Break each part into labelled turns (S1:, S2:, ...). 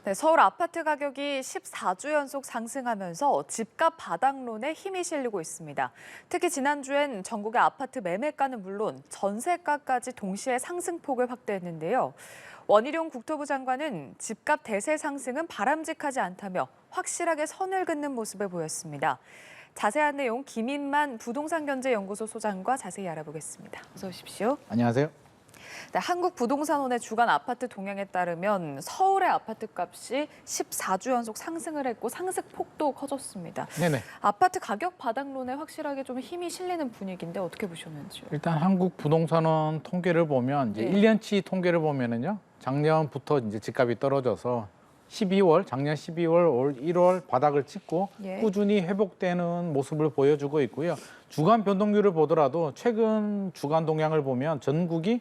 S1: 네, 서울 아파트 가격이 14주 연속 상승하면서 집값 바닥론에 힘이 실리고 있습니다. 특히 지난주엔 전국의 아파트 매매가는 물론 전세가까지 동시에 상승폭을 확대했는데요. 원희룡 국토부 장관은 집값 대세 상승은 바람직하지 않다며 확실하게 선을 긋는 모습을 보였습니다. 자세한 내용 김인만 부동산경제연구소 소장과 자세히 알아보겠습니다. 어서 오십시오.
S2: 안녕하세요.
S1: 네, 한국부동산원의 주간 아파트 동향에 따르면 서울의 아파트값이 14주 연속 상승을 했고 상승폭도 커졌습니다.
S2: 네네.
S1: 아파트 가격 바닥론에 확실하게 좀 힘이 실리는 분위기인데 어떻게 보셨는지요?
S2: 일단 한국부동산원 통계를 보면 이제
S1: 네.
S2: 1년치 통계를 보면은요. 작년부터 이제 집값이 떨어져서 작년 12월, 올 1월 바닥을 찍고
S1: 예.
S2: 꾸준히 회복되는 모습을 보여주고 있고요. 주간 변동률을 보더라도 최근 주간 동향을 보면 전국이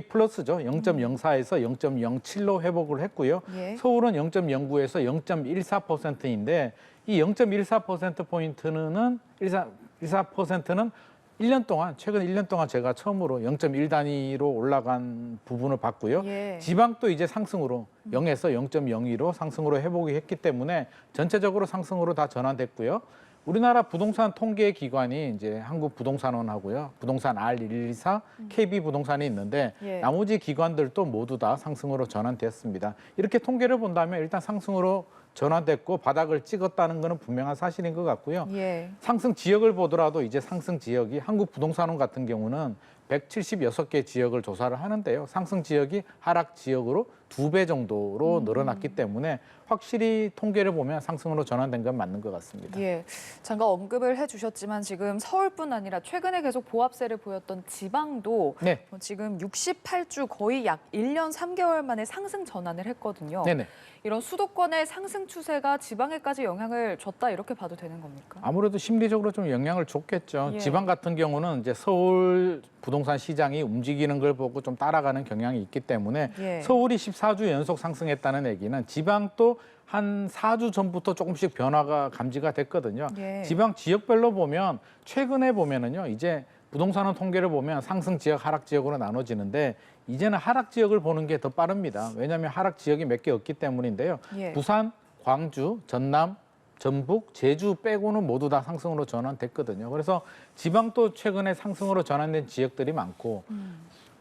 S2: 플러스죠. 0.04에서 0.07로 회복을 했고요.
S1: 예.
S2: 서울은 0.09에서 0.14%인데 이 0.14%포인트는 14%는 1년 동안 최근 1년 동안 제가 처음으로 0.1 단위로 올라간 부분을 봤고요.
S1: 예.
S2: 지방도 이제 상승으로 0에서 0.02로 상승으로 회복이 했기 때문에 전체적으로 상승으로 다 전환됐고요. 우리나라 부동산 통계 기관이 이제 한국부동산원하고요. 부동산 R124, KB부동산이 있는데
S1: 예.
S2: 나머지 기관들도 모두 다 상승으로 전환됐습니다. 이렇게 통계를 본다면 일단 상승으로 전환됐고 바닥을 찍었다는 것은 분명한 사실인 것 같고요.
S1: 예.
S2: 상승 지역을 보더라도 이제 상승 지역이 한국부동산원 같은 경우는 176개 지역을 조사를 하는데요. 상승 지역이 하락 지역으로 2배 정도로 늘어났기 때문에 확실히 통계를 보면 상승으로 전환된 건 맞는 것 같습니다.
S1: 예, 잠깐 언급을 해주셨지만 지금 서울뿐 아니라 최근에 계속 보합세를 보였던 지방도
S2: 네.
S1: 지금 68주 거의 약 1년 3개월 만에 상승 전환을 했거든요.
S2: 네네.
S1: 이런 수도권의 상승 추세가 지방에까지 영향을 줬다 이렇게 봐도 되는 겁니까?
S2: 아무래도 심리적으로 좀 영향을 줬겠죠.
S1: 예.
S2: 지방 같은 경우는 이제 서울 부동산 시장이 움직이는 걸 보고 좀 따라가는 경향이 있기 때문에
S1: 예.
S2: 서울이 14주 연속 상승했다는 얘기는 지방도 한 4주 전부터 조금씩 변화가 감지가 됐거든요.
S1: 예.
S2: 지방 지역별로 보면 최근에 보면은요. 이제 부동산원 통계를 보면 상승 지역, 하락 지역으로 나눠지는데 이제는 하락 지역을 보는 게 더 빠릅니다. 왜냐하면 하락 지역이 몇 개 없기 때문인데요.
S1: 예.
S2: 부산, 광주, 전남, 전북, 제주 빼고는 모두 다 상승으로 전환됐거든요. 그래서 지방도 최근에 상승으로 전환된 지역들이 많고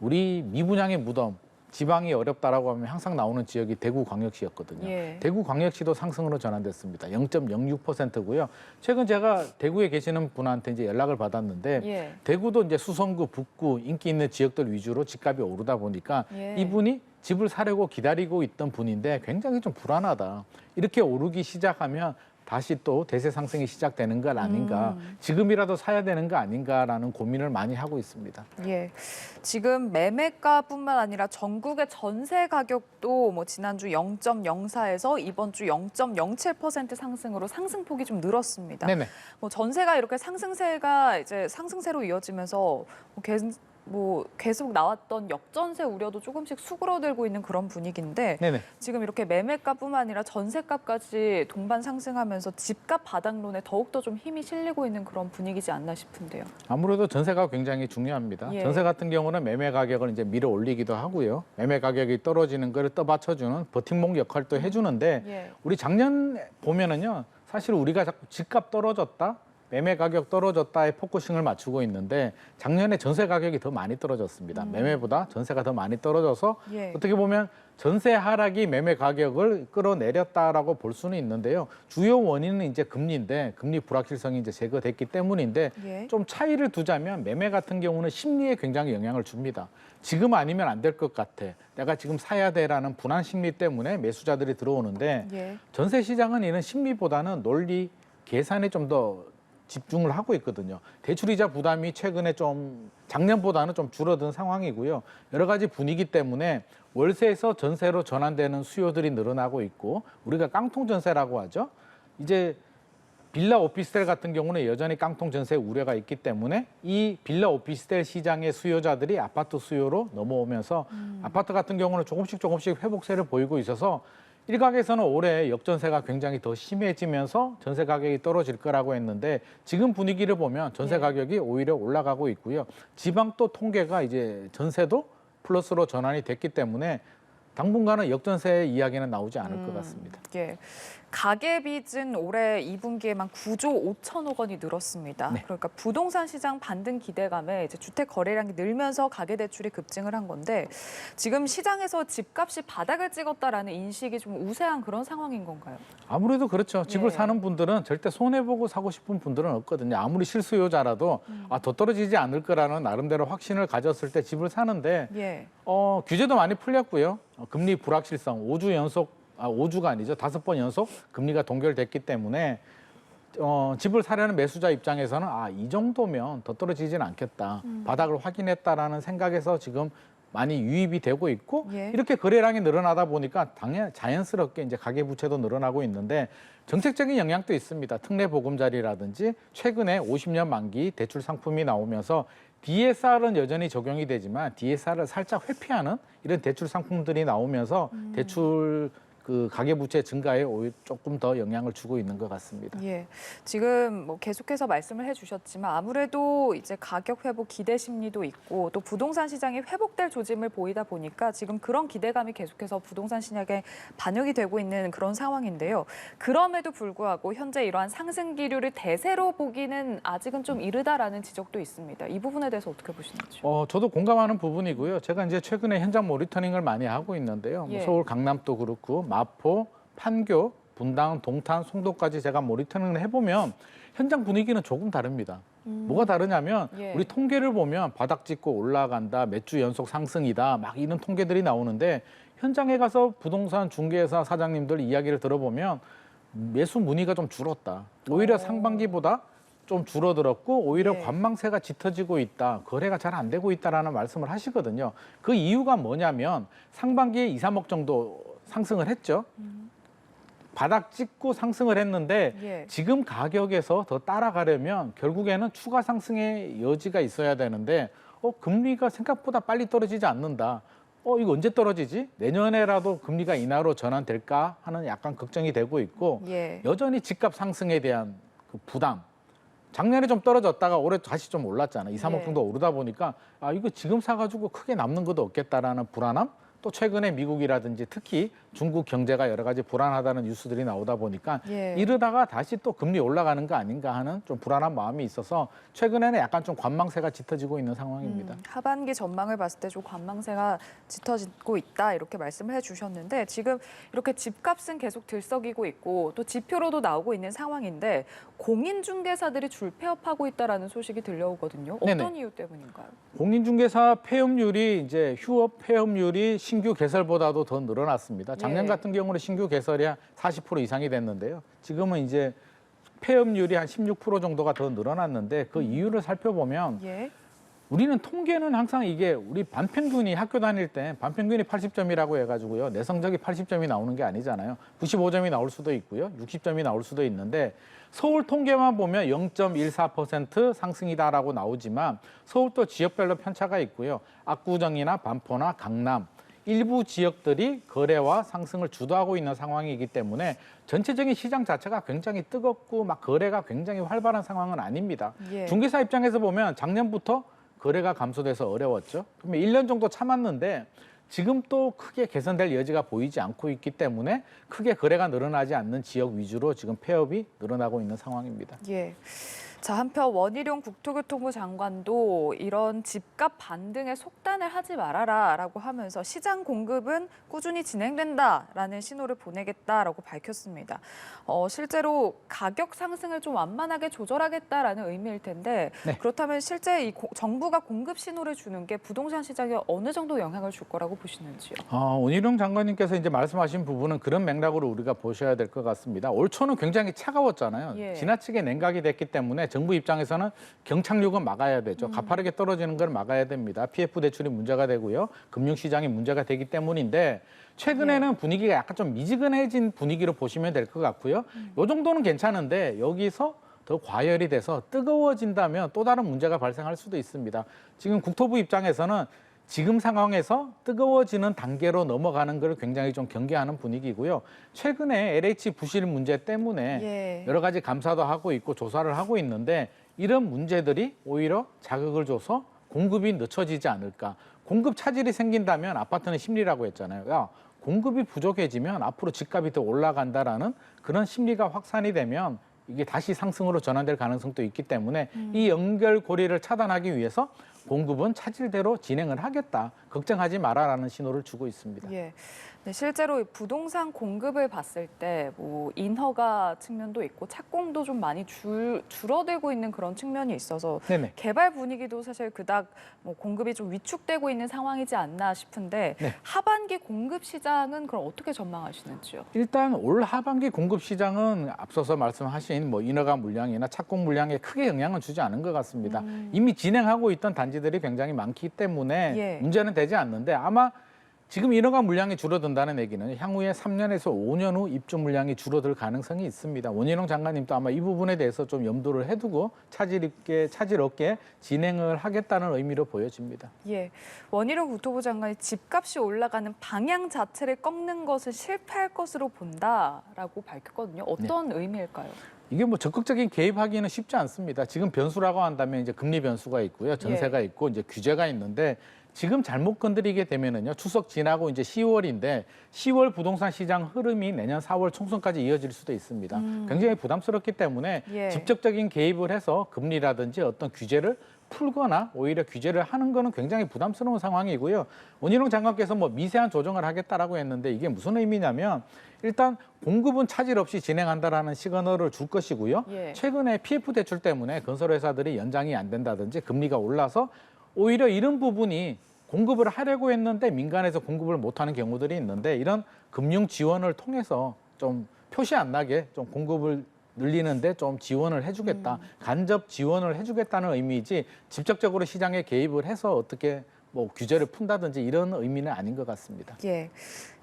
S2: 우리 미분양의 무덤, 지방이 어렵다라고 하면 항상 나오는 지역이 대구광역시였거든요.
S1: 예.
S2: 대구광역시도 상승으로 전환됐습니다. 0.06%고요. 최근 제가 대구에 계시는 분한테 이제 연락을 받았는데
S1: 예.
S2: 대구도 이제 수성구, 북구 인기 있는 지역들 위주로 집값이 오르다 보니까
S1: 예.
S2: 이분이 집을 사려고 기다리고 있던 분인데 굉장히 좀 불안하다. 이렇게 오르기 시작하면 다시 또 대세 상승이 시작되는 것 아닌가. 지금이라도 사야 되는 거 아닌가라는 고민을 많이 하고 있습니다.
S1: 예, 지금 매매가뿐만 아니라 전국의 전세 가격도 뭐 지난주 0.04에서 이번 주 0.07% 상승으로 상승폭이 좀 늘었습니다.
S2: 네네.
S1: 뭐 전세가 이렇게 상승세가 이제 상승세로 이어지면서 계속 나왔던 역전세 우려도 조금씩 수그러들고 있는 그런 분위기인데
S2: 네네.
S1: 지금 이렇게 매매가뿐만 아니라 전세값까지 동반 상승하면서 집값 바닥론에 더욱더 좀 힘이 실리고 있는 그런 분위기지 않나 싶은데요.
S2: 아무래도 전세가 굉장히 중요합니다.
S1: 예.
S2: 전세 같은 경우는 매매 가격을 이제 밀어 올리기도 하고요. 매매 가격이 떨어지는 걸 떠받쳐주는 버팀목 역할도 해주는데
S1: 예.
S2: 우리 작년 보면은요. 사실 우리가 자꾸 집값 떨어졌다. 매매 가격 떨어졌다에 포커싱을 맞추고 있는데 작년에 전세 가격이 더 많이 떨어졌습니다. 매매보다 전세가 더 많이 떨어져서
S1: 예.
S2: 어떻게 보면 전세 하락이 매매 가격을 끌어내렸다라고 볼 수는 있는데요. 주요 원인은 이제 금리인데 금리 불확실성이 이제 제거됐기 때문인데
S1: 예.
S2: 좀 차이를 두자면 매매 같은 경우는 심리에 굉장히 영향을 줍니다. 지금 아니면 안 될 것 같아. 내가 지금 사야 돼라는 불안 심리 때문에 매수자들이 들어오는데
S1: 예.
S2: 전세 시장은 이런 심리보다는 논리, 계산에 좀 더 집중을 하고 있거든요. 대출이자 부담이 최근에 좀 작년보다는 좀 줄어든 상황이고요. 여러 가지 분위기 때문에 월세에서 전세로 전환되는 수요들이 늘어나고 있고 우리가 깡통 전세라고 하죠. 이제 빌라 오피스텔 같은 경우는 여전히 깡통 전세 우려가 있기 때문에 이 빌라 오피스텔 시장의 수요자들이 아파트 수요로 넘어오면서 아파트 같은 경우는 조금씩 회복세를 보이고 있어서 일각에서는 올해 역전세가 굉장히 더 심해지면서 전세 가격이 떨어질 거라고 했는데 지금 분위기를 보면 전세 가격이 오히려 올라가고 있고요. 지방 또 통계가 이제 전세도 플러스로 전환이 됐기 때문에 당분간은 역전세 이야기는 나오지 않을 것 같습니다.
S1: 예. 가계빚은 올해 2분기에만 9조 5천억 원이 늘었습니다.
S2: 네.
S1: 그러니까 부동산 시장 반등 기대감에 이제 주택 거래량이 늘면서 가계 대출이 급증을 한 건데 지금 시장에서 집값이 바닥을 찍었다라는 인식이 좀 우세한 그런 상황인 건가요?
S2: 아무래도 그렇죠. 집을
S1: 예.
S2: 사는 분들은 절대 손해보고 사고 싶은 분들은 없거든요. 아무리 실수요자라도 더 떨어지지 않을 거라는 나름대로 확신을 가졌을 때 집을 사는데
S1: 예.
S2: 규제도 많이 풀렸고요. 금리 불확실성 5주가 아니죠. 5번 연속 금리가 동결됐기 때문에 집을 사려는 매수자 입장에서는 이 정도면 더 떨어지지는 않겠다. 바닥을 확인했다라는 생각에서 지금 많이 유입이 되고 있고
S1: 예.
S2: 이렇게 거래량이 늘어나다 보니까 당연 자연스럽게 이제 가계부채도 늘어나고 있는데 정책적인 영향도 있습니다. 특례 보금자리라든지 최근에 50년 만기 대출 상품이 나오면서 DSR은 여전히 적용이 되지만 DSR을 살짝 회피하는 이런 대출 상품들이 나오면서 대출 가계부채 증가에 조금 더 영향을 주고 있는 것 같습니다.
S1: 예, 지금 뭐 계속해서 말씀을 해주셨지만 아무래도 이제 가격 회복 기대 심리도 있고 또 부동산 시장이 회복될 조짐을 보이다 보니까 지금 그런 기대감이 계속해서 부동산 시장에 반영이 되고 있는 그런 상황인데요. 그럼에도 불구하고 현재 이러한 상승 기류를 대세로 보기는 아직은 좀 이르다라는 지적도 있습니다. 이 부분에 대해서 어떻게 보시는지요?
S2: 저도 공감하는 부분이고요. 제가 이제 최근에 현장 모니터링을 많이 하고 있는데요.
S1: 예.
S2: 서울 강남도 그렇고 마포, 판교, 분당, 동탄, 송도까지 제가 모니터링을 해보면 현장 분위기는 조금 다릅니다. 뭐가 다르냐면
S1: 예.
S2: 우리 통계를 보면 바닥 찍고 올라간다, 몇 주 연속 상승이다, 막 이런 통계들이 나오는데 현장에 가서 부동산 중개사 사장님들 이야기를 들어보면 매수 문의가 좀 줄었다. 오히려 상반기보다 좀 줄어들었고 오히려
S1: 예.
S2: 관망세가 짙어지고 있다. 거래가 잘 안 되고 있다라는 말씀을 하시거든요. 그 이유가 뭐냐면 상반기에 2, 3억 정도 상승을 했죠. 바닥 찍고 상승을 했는데
S1: 예.
S2: 지금 가격에서 더 따라가려면 결국에는 추가 상승의 여지가 있어야 되는데 금리가 생각보다 빨리 떨어지지 않는다. 이거 언제 떨어지지? 내년에라도 금리가 인하로 전환될까 하는 약간 걱정이 되고 있고
S1: 예.
S2: 여전히 집값 상승에 대한 그 부담. 작년에 좀 떨어졌다가 올해 다시 좀 올랐잖아요. 2, 3억
S1: 예.
S2: 정도 오르다 보니까 이거 지금 사가지고 크게 남는 것도 없겠다라는 불안함? 또 최근에 미국이라든지 특히 중국 경제가 여러 가지 불안하다는 뉴스들이 나오다 보니까
S1: 예.
S2: 이러다가 다시 또 금리 올라가는 거 아닌가 하는 좀 불안한 마음이 있어서 최근에는 약간 좀 관망세가 짙어지고 있는 상황입니다.
S1: 하반기 전망을 봤을 때 좀 관망세가 짙어지고 있다 이렇게 말씀을 해주셨는데 지금 이렇게 집값은 계속 들썩이고 있고 또 지표로도 나오고 있는 상황인데 공인중개사들이 줄폐업하고 있다라는 소식이 들려오거든요. 어떤
S2: 네네.
S1: 이유 때문인가요?
S2: 공인중개사 폐업률이 이제 휴업 폐업률이 신규 개설보다도 더 늘어났습니다. 작년
S1: 예.
S2: 같은 경우는 신규 개설이 한 40% 이상이 됐는데요. 지금은 이제 폐업률이 한 16% 정도가 더 늘어났는데 그 이유를 살펴보면
S1: 예.
S2: 우리는 통계는 항상 이게 우리 반평균이 학교 다닐 때 반평균이 80점이라고 해가지고요. 내 성적이 80점이 나오는 게 아니잖아요. 95점이 나올 수도 있고요. 60점이 나올 수도 있는데 서울 통계만 보면 0.14% 상승이다라고 나오지만 서울도 지역별로 편차가 있고요. 압구정이나 반포나 강남 일부 지역들이 거래와 상승을 주도하고 있는 상황이기 때문에 전체적인 시장 자체가 굉장히 뜨겁고 막 거래가 굉장히 활발한 상황은 아닙니다.
S1: 예.
S2: 중개사 입장에서 보면 작년부터 거래가 감소돼서 어려웠죠. 그러면 1년 정도 참았는데 지금 또 크게 개선될 여지가 보이지 않고 있기 때문에 크게 거래가 늘어나지 않는 지역 위주로 지금 폐업이 늘어나고 있는 상황입니다.
S1: 예. 자, 한편 원희룡 국토교통부 장관도 이런 집값 반등에 속단을 하지 말아라라고 하면서 시장 공급은 꾸준히 진행된다라는 신호를 보내겠다라고 밝혔습니다. 실제로 가격 상승을 좀 완만하게 조절하겠다라는 의미일 텐데
S2: 네.
S1: 그렇다면 실제 이 정부가 공급 신호를 주는 게 부동산 시장에 어느 정도 영향을 줄 거라고 보시는지요?
S2: 원희룡 장관님께서 이제 말씀하신 부분은 그런 맥락으로 우리가 보셔야 될 것 같습니다. 올 초는 굉장히 차가웠잖아요.
S1: 예.
S2: 지나치게 냉각이 됐기 때문에 정부 입장에서는 경착륙은 막아야 되죠. 가파르게 떨어지는 걸 막아야 됩니다. PF 대출이 문제가 되고요. 금융시장이 문제가 되기 때문인데 최근에는 분위기가 약간 좀 미지근해진 분위기로 보시면 될 것 같고요. 이 정도는 괜찮은데 여기서 더 과열이 돼서 뜨거워진다면 또 다른 문제가 발생할 수도 있습니다. 지금 국토부 입장에서는 지금 상황에서 뜨거워지는 단계로 넘어가는 걸 굉장히 좀 경계하는 분위기고요. 최근에 LH 부실 문제 때문에
S1: 예.
S2: 여러 가지 감사도 하고 있고 조사를 하고 있는데 이런 문제들이 오히려 자극을 줘서 공급이 늦춰지지 않을까. 공급 차질이 생긴다면 아파트는 심리라고 했잖아요. 야, 공급이 부족해지면 앞으로 집값이 더 올라간다라는 그런 심리가 확산이 되면 이게 다시 상승으로 전환될 가능성도 있기 때문에 이 연결고리를 차단하기 위해서 공급은 차질대로 진행을 하겠다. 걱정하지 마라라는 신호를 주고 있습니다.
S1: 예. 네, 실제로 부동산 공급을 봤을 때 뭐 인허가 측면도 있고 착공도 좀 많이 줄어들고 있는 그런 측면이 있어서
S2: 네네.
S1: 개발 분위기도 사실 그닥 뭐 공급이 좀 위축되고 있는 상황이지 않나 싶은데
S2: 네.
S1: 하반기 공급 시장은 그럼 어떻게 전망하시는지요?
S2: 일단 올 하반기 공급 시장은 앞서서 말씀하신 뭐 인허가 물량이나 착공 물량에 크게 영향을 주지 않은 것 같습니다. 이미 진행하고 있던 단지들이 굉장히 많기 때문에
S1: 예.
S2: 문제는 되지 않는데 아마 지금 인허가 물량이 줄어든다는 얘기는 향후에 3년에서 5년 후 입주 물량이 줄어들 가능성이 있습니다. 원희룡 장관님도 아마 이 부분에 대해서 좀 염두를 해두고 차질 없게 진행을 하겠다는 의미로 보여집니다.
S1: 예, 원희룡 국토부 장관이 집값이 올라가는 방향 자체를 꺾는 것은 실패할 것으로 본다라고 밝혔거든요. 어떤 의미일까요?
S2: 이게 뭐 적극적인 개입하기는 쉽지 않습니다. 지금 변수라고 한다면 이제 금리 변수가 있고요, 전세가 있고 이제 규제가 있는데 지금 잘못 건드리게 되면은요 추석 지나고 이제 10월인데 10월 부동산 시장 흐름이 내년 4월 총선까지 이어질 수도 있습니다. 굉장히 부담스럽기 때문에
S1: 예.
S2: 직접적인 개입을 해서 금리라든지 어떤 규제를 풀거나 오히려 규제를 하는 거는 굉장히 부담스러운 상황이고요. 원희룡 장관께서 뭐 미세한 조정을 하겠다라고 했는데 이게 무슨 의미냐면 일단 공급은 차질 없이 진행한다라는 시그널을 줄 것이고요.
S1: 예.
S2: 최근에 PF 대출 때문에 건설회사들이 연장이 안 된다든지 금리가 올라서 오히려 이런 부분이 공급을 하려고 했는데 민간에서 공급을 못하는 경우들이 있는데 이런 금융 지원을 통해서 좀 표시 안 나게 좀 공급을 늘리는데 좀 지원을 해주겠다. 간접 지원을 해주겠다는 의미이지 직접적으로 시장에 개입을 해서 어떻게 뭐 규제를 푼다든지 이런 의미는 아닌 것 같습니다.
S1: 예.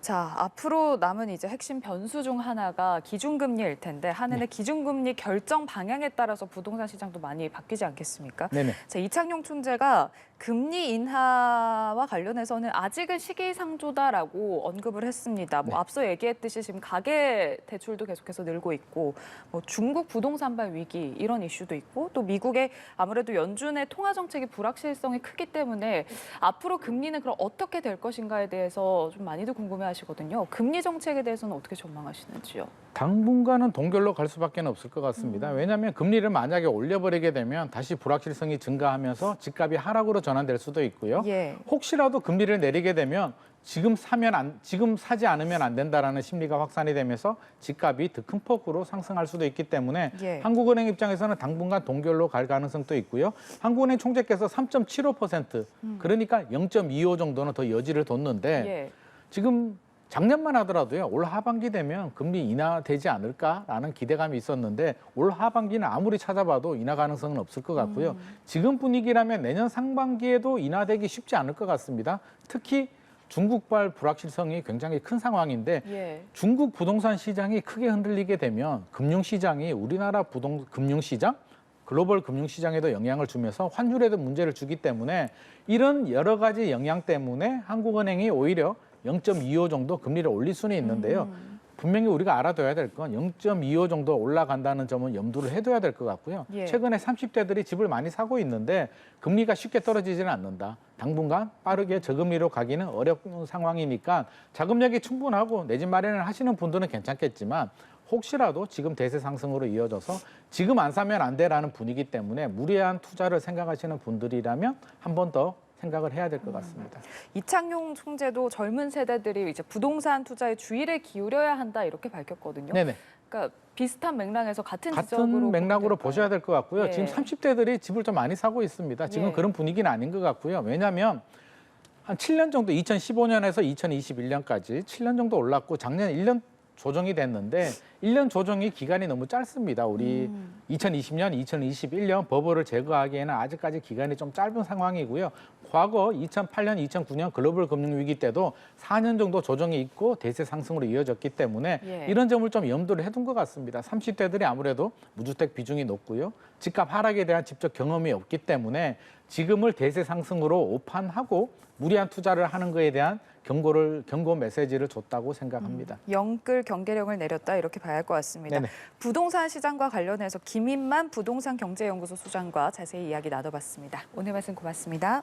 S1: 자, 앞으로 남은 이제 핵심 변수 중 하나가 기준금리일 텐데 한은의 기준금리 결정 방향에 따라서 부동산 시장도 많이 바뀌지 않겠습니까?
S2: 네네.
S1: 자, 이창용 총재가 금리 인하와 관련해서는 아직은 시기상조다라고 언급을 했습니다. 뭐
S2: 네.
S1: 앞서 얘기했듯이 지금 가계 대출도 계속해서 늘고 있고 뭐 중국 부동산발 위기 이런 이슈도 있고 또 미국의 아무래도 연준의 통화 정책이 불확실성이 크기 때문에 앞으로 금리는 그럼 어떻게 될 것인가에 대해서 좀 많이들 궁금해하시거든요. 금리 정책에 대해서는 어떻게 전망하시는지요?
S2: 당분간은 동결로 갈 수밖에 없을 것 같습니다. 왜냐하면 금리를 만약에 올려버리게 되면 다시 불확실성이 증가하면서 집값이 하락으로 전환될 수도 있고요.
S1: 예.
S2: 혹시라도 금리를 내리게 되면 지금 사지 않으면 안 된다라는 심리가 확산이 되면서 집값이 더 큰 폭으로 상승할 수도 있기 때문에
S1: 예.
S2: 한국은행 입장에서는 당분간 동결로 갈 가능성도 있고요. 한국은행 총재께서 3.75% 그러니까 0.25 정도는 더 여지를 뒀는데
S1: 예.
S2: 지금 작년만 하더라도요. 올 하반기 되면 금리 인하되지 않을까라는 기대감이 있었는데 올 하반기는 아무리 찾아봐도 인하 가능성은 없을 것 같고요. 지금 분위기라면 내년 상반기에도 인하되기 쉽지 않을 것 같습니다. 특히 중국발 불확실성이 굉장히 큰 상황인데
S1: 예.
S2: 중국 부동산 시장이 크게 흔들리게 되면 금융시장이 우리나라 금융시장, 글로벌 금융시장에도 영향을 주면서 환율에도 문제를 주기 때문에 이런 여러 가지 영향 때문에 한국은행이 오히려 0.25 정도 금리를 올릴 수는 있는데요. 분명히 우리가 알아둬야 될 건 0.25 정도 올라간다는 점은 염두를 해둬야 될 것 같고요.
S1: 예.
S2: 최근에 30대들이 집을 많이 사고 있는데 금리가 쉽게 떨어지지는 않는다. 당분간 빠르게 저금리로 가기는 어려운 상황이니까 자금력이 충분하고 내 집 마련을 하시는 분들은 괜찮겠지만 혹시라도 지금 대세 상승으로 이어져서 지금 안 사면 안 돼라는 분위기 때문에 무리한 투자를 생각하시는 분들이라면 한 번 더 생각을 해야 될 것 같습니다.
S1: 이창용 총재도 젊은 세대들이 이제 부동산 투자에 주의를 기울여야 한다 이렇게 밝혔거든요.
S2: 네네.
S1: 그러니까 비슷한 맥락에서 같은 지적으로
S2: 같은 맥락으로
S1: 보면
S2: 보셔야 될 것 같고요.
S1: 예.
S2: 지금 30대들이 집을 좀 많이 사고 있습니다. 지금
S1: 예.
S2: 그런 분위기는 아닌 것 같고요. 왜냐하면 한 7년 정도 2015년에서 2021년까지 7년 정도 올랐고 작년 1년 조정이 됐는데 1년 조정이 기간이 너무 짧습니다. 우리 2020년, 2021년 버블을 제거하기에는 아직까지 기간이 좀 짧은 상황이고요. 과거 2008년, 2009년 글로벌 금융위기 때도 4년 정도 조정이 있고 대세 상승으로 이어졌기 때문에
S1: 예.
S2: 이런 점을 좀 염두를 해둔 것 같습니다. 30대들이 아무래도 무주택 비중이 높고요. 집값 하락에 대한 직접 경험이 없기 때문에 지금을 대세 상승으로 오판하고 무리한 투자를 하는 것에 대한 경고 메시지를 줬다고 생각합니다.
S1: 영끌 경계령을 내렸다 이렇게 봐야 할 것 같습니다.
S2: 네네.
S1: 부동산 시장과 관련해서 김인만 부동산 경제연구소 소장과 자세히 이야기 나눠봤습니다. 오늘 말씀 고맙습니다.